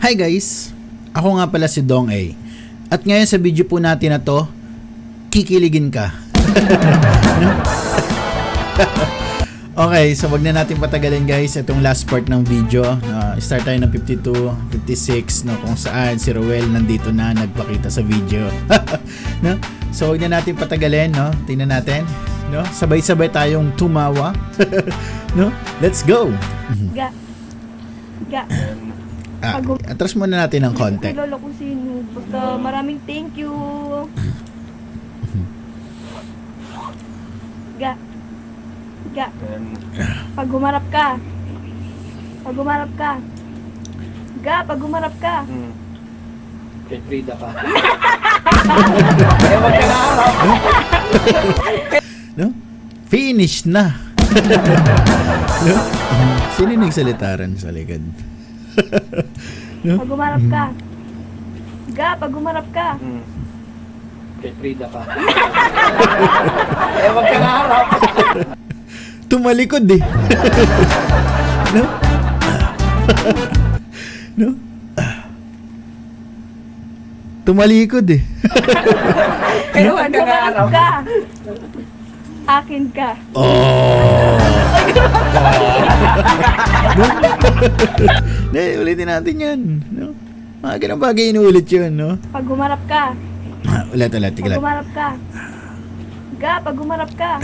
Hi guys! Ako nga pala si Dong A. At ngayon sa video po natin na to, kikiligin ka. Okay, so wag na natin patagalin guys itong last part ng video. Start tayo ng 52, 56 no, kung saan si Roel nandito na nagpakita sa video. No? So wag na natin patagalin, no? Tingnan natin, no? Sabay-sabay tayong tumawa. No? Let's go. Ga. Atras muna natin ng konti. Kilala ko sino. Basta maraming thank you. Ga. Pag humarap ka. Ga, pag humarap ka. Kay Frida ka. Ewan ka na harap. No? Finish na. No? Sino nagsalitaran sa likod? No? Pag humarap ka. Ga, pag humarap ka. Kay Frida ka. Ewan ka na harap. Tumalikod eh. No? No? Tumalikod eh. Pero pag humarap ka. Akin ka. Oh. No? Ulitin natin yan. No? Mga ganang bagay inuulit yun, no? Pag humarap ka. Ulit. Pag humarap ka. Ga, pag humarap ka.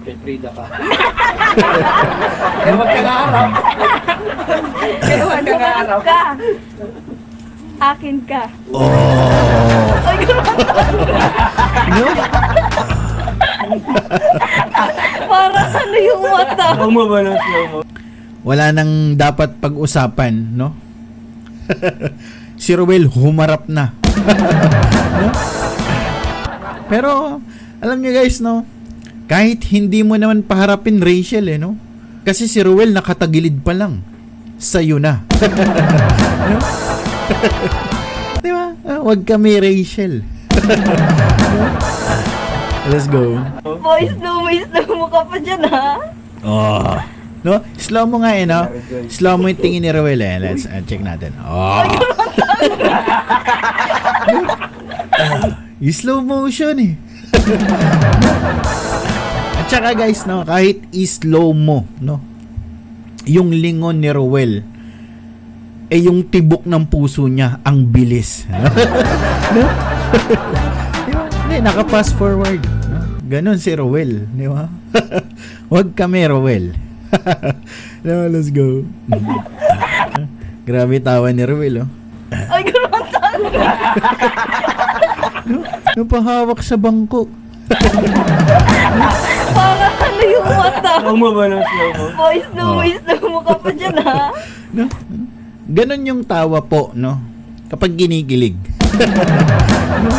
Kay Frida ka. Ewan ka na harap. Ewan Pag ka na humarap harap. ka. Akin ka. Oh. No? Parang ano yung mata. Slow mo ba na slow mo? Wala nang dapat pag-usapan, no? Si Roel humarap na. No? Pero alam niyo guys, no? Kahit hindi mo naman paharapin Rachel no? Kasi si Roel nakatagilid pa lang sa'yo na. No? Di ba? Wag kami Rachel. No? Let's go. Boy, slow mo ka pa dyan, ha? Oh. No? Slow mo nga no? Slow mo yung tingin ni Roel Let's check natin. Oh. Yung slow motion At saka guys, no, kahit i-slow mo, no, yung lingon ni Roel, yung tibok ng puso niya, ang bilis. No? Hindi, naka-fast forward. No? Ganon si Roel. Di ba? Huwag kami, Roel. No, let's go. Grabe tawa ni Roel, Ay, gano'n. No? Napahawak sa bangko. Parang ano yung mata. Slow mo ba na slow mo? Boy, slow mo ka pa dyan, ha? No? Ganon yung tawa po, no? Kapag ginigilig. No?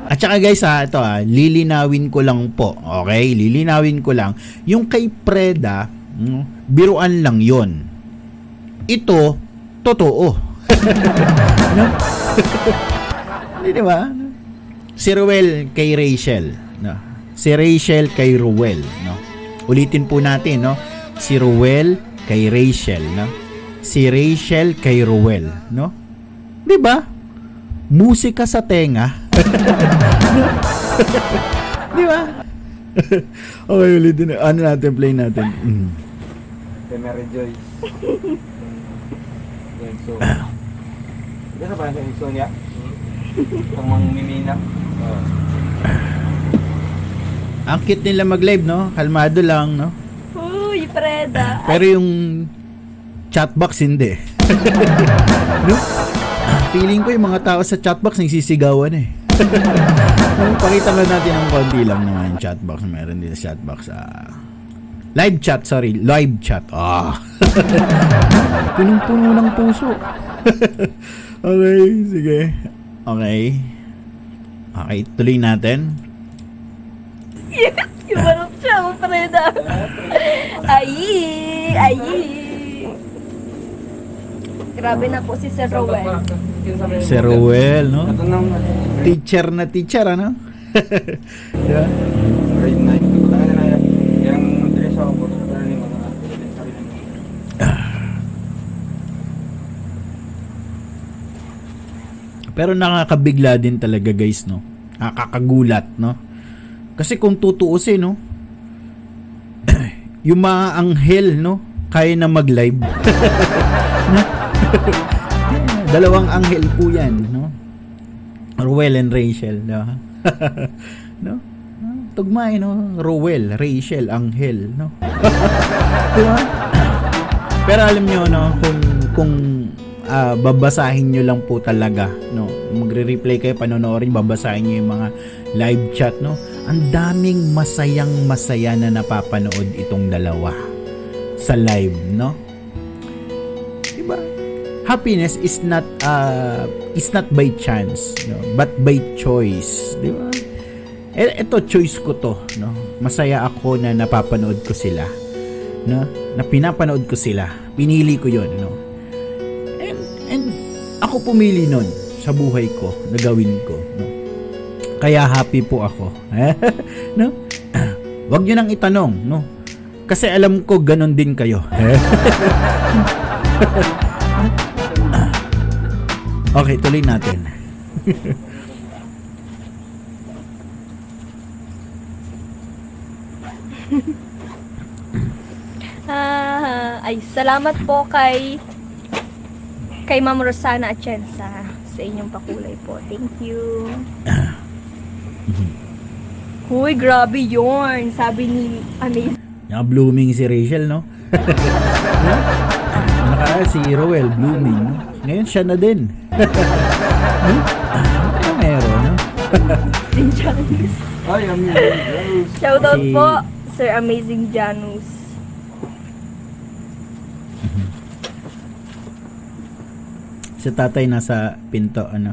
At saka guys, ito lilinawin ko lang po. Okay? Lilinawin ko lang. Yung kay Freda, biruan lang yon. Ito, totoo. No? Di ba? Si Roel kay Rachel, no? Si Rachel kay Roel, no? Ulitin po natin, no? Si Roel kay Rachel, no? Si Rachel kay Roel, no? 'Di ba? Musika sa tenga. No? 'Di ba? Okay, ulitin. Ano natin, play natin. Kay Mary Joyce. Yan, so. Gano'n ba yung Sonia? Ang mga mimina. Ang cute nila mag-live, no? Kalmado lang, no? Uy, Freda. Pero yung chatbox hindi. No? Feeling ko yung mga tao sa chatbox nagsisigawan No? Pakita nga natin ng konti lang naman yung chatbox. Meron din sa chatbox. Live chat. Punong-puno ng puso. Okay, sige. Okay, tuloy natin. Yes, yumarap siya, Freda. Ay. Grabe na po si Sir Roel. Si Roel, no? Teacher na teacher, ano? Yeah. Grade 9. Yung dress ako po. Pero nakakabigla din talaga guys, no? Nakakagulat, no? Kasi kung tutuusin, no? Yung mga anghel, no? Kaya na mag-live. Dalawang anghel po yan, no? Rowell and Rachel, no? No? Tugmay, no? Rowell, Rachel, anghel, no? Diba? Pero alam nyo, no? Kung babasahin nyo lang po talaga, no? Magre-replay kayo, panonoorin, babasahin nyo yung mga live chat, no? Ang daming masayang-masaya na napapanood itong dalawa sa live, no? Diba? Happiness is not by chance, no? But by choice, diba? Ito choice ko to, no? Masaya ako na napapanood ko sila, no? Na pinapanood ko sila. Pinili ko 'yon, no? And ako pumili nun sa buhay ko na gawin ko, no? Kaya happy po ako. No? Wag niyo nang itanong, no? Kasi alam ko ganon din kayo. Okay, tuloy natin. Ay, salamat po kay Ma'am Rosana Atienza sa inyong pakulay po. Thank you. Huy, grabe yun. Sabi ni Amazing. Yung blooming si Rachel, no? No? Si Rowell, blooming, no? Ngayon siya na din. Ano meron, no? Janus. Ay, amazing. Shoutout Si- po, Sir Amazing Janus. Si tatay nasa pinto, ano?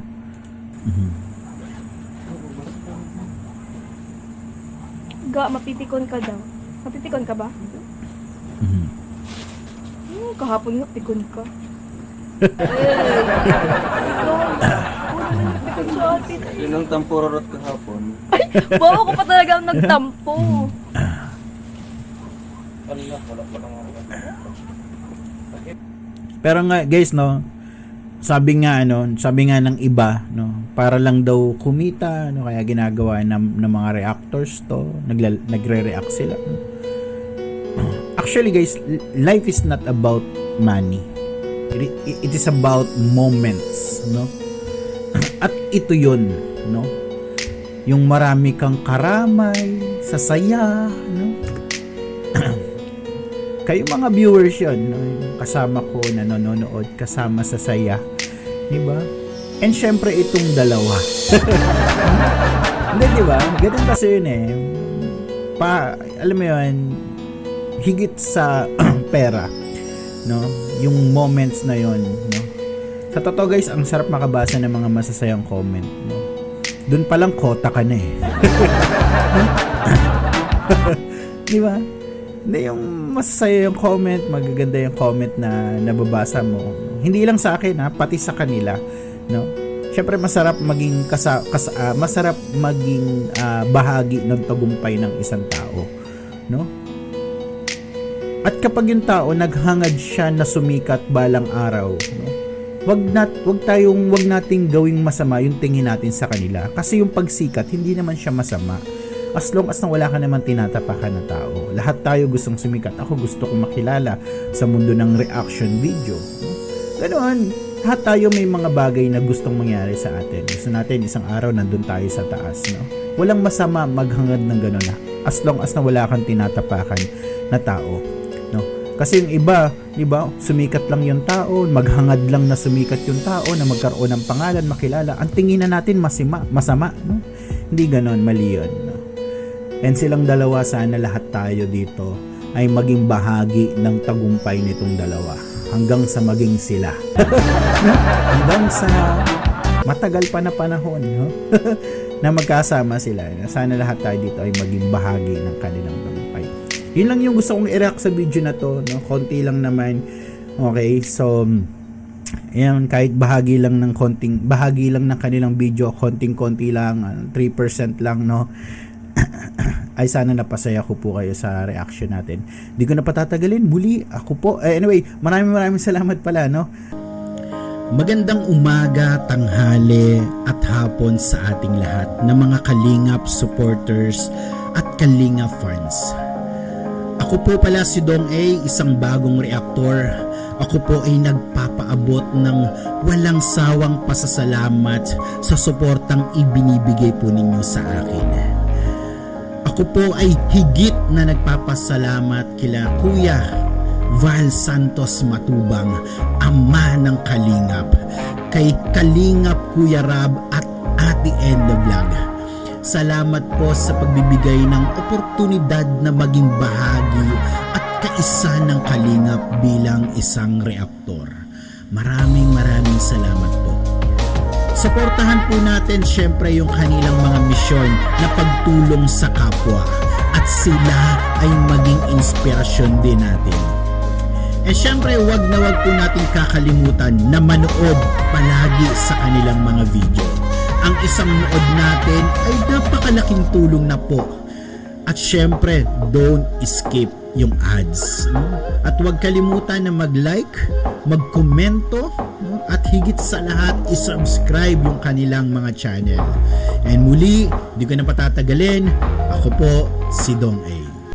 Ga, mapipikon ka daw. Mapipikon ka ba? Kahapon nga, pikon ka. Pikon sa atin. Yun ang tampurarot kahapon. Bawa ko pa talaga ang nagtampo. Pero nga guys, no, sabi nga ng iba, no, para lang daw kumita, no, kaya ginagawa ng mga reactors to, nagre-react sila. Actually guys, life is not about money. It is about moments, no? At ito 'yon, no? Yung marami kang karamay, sasaya, no? Kayo mga viewers yun, no? Yung kasama ko na nanonood, kasama sa saya, diba? And syempre itong dalawa. Hindi, diba? Ganun kasi yun eh. Alam mo yun, higit sa pera, no? Yung moments na yun, no? Sa totoo guys, ang sarap makabasa ng mga masasayang comment, no? Doon palang kota ka na eh. Diba? Hindi, yung masasaya yung comment, magaganda yung comment na nababasa mo. Hindi lang sa akin, ha, pati sa kanila, no? Syempre masarap maging masarap maging bahagi ng tagumpay ng isang tao, no? At kapag yung tao naghangad siya na sumikat balang araw, no? Wag nating gawing masama yung tingin natin sa kanila, kasi yung pagsikat hindi naman siya masama. As long as na wala ka naman tinatapakan na tao. Lahat tayo gustong sumikat. Ako gusto kong makilala sa mundo ng reaction video. No? Ganoon, lahat tayo may mga bagay na gustong mangyari sa atin. Gusto natin isang araw nandun tayo sa taas. No? Walang masama maghangad ng gano'n na. As long as na wala kang tinatapakan na tao. No? Kasi yung iba, di ba, sumikat lang yung tao, maghangad lang na sumikat yung tao, na magkaroon ng pangalan, makilala. Ang tingin na natin masama. No? Hindi gano'n, mali yun. No? And silang dalawa, sana lahat tayo dito ay maging bahagi ng tagumpay nitong dalawa hanggang sa maging sila. Hanggang sa matagal pa na panahon, no? Na magkasama sila. Sana lahat tayo dito ay maging bahagi ng kanilang tagumpay. Yun lang yung gusto kong i-react sa video na to, no? Konti lang naman. Okay, so ayan, kahit bahagi lang ng kanilang video, konting-konti lang, 3% lang, no? Ay sana napasaya ko po kayo sa reaction natin. Di ko na patatagalin. Muli, ako po. Anyway, maraming salamat pala, no? Magandang umaga, tanghali at hapon sa ating lahat na mga Kalingap supporters at Kalingap fans. Ako po pala si Dong A, isang bagong reaktor. Ako po ay nagpapaabot ng walang sawang pasasalamat sa suportang ibinibigay po ninyo sa akin. Ako po ay higit na nagpapasalamat kila Kuya Val Santos Matubang, ama ng Kalingap, kay Kalingap Kuya Rab at Ate Enda Vlog. Salamat po sa pagbibigay ng oportunidad na maging bahagi at kaisa ng Kalingap bilang isang reaktor. Maraming salamat po. Suportahan po natin syempre yung kanilang mga misyon na pagtulong sa kapwa at sila ay maging inspirasyon din natin. Eh syempre wag po natin kakalimutan na manood palagi sa kanilang mga video. Ang isang nood natin ay napakalaking tulong na po. At syempre don't skip yung ads. No? At wag kalimutan na mag-like, mag-komento, no? At higit sa lahat i-subscribe yung kanilang mga channel. And muli, di ko na patatagalin, ako po si Dong A.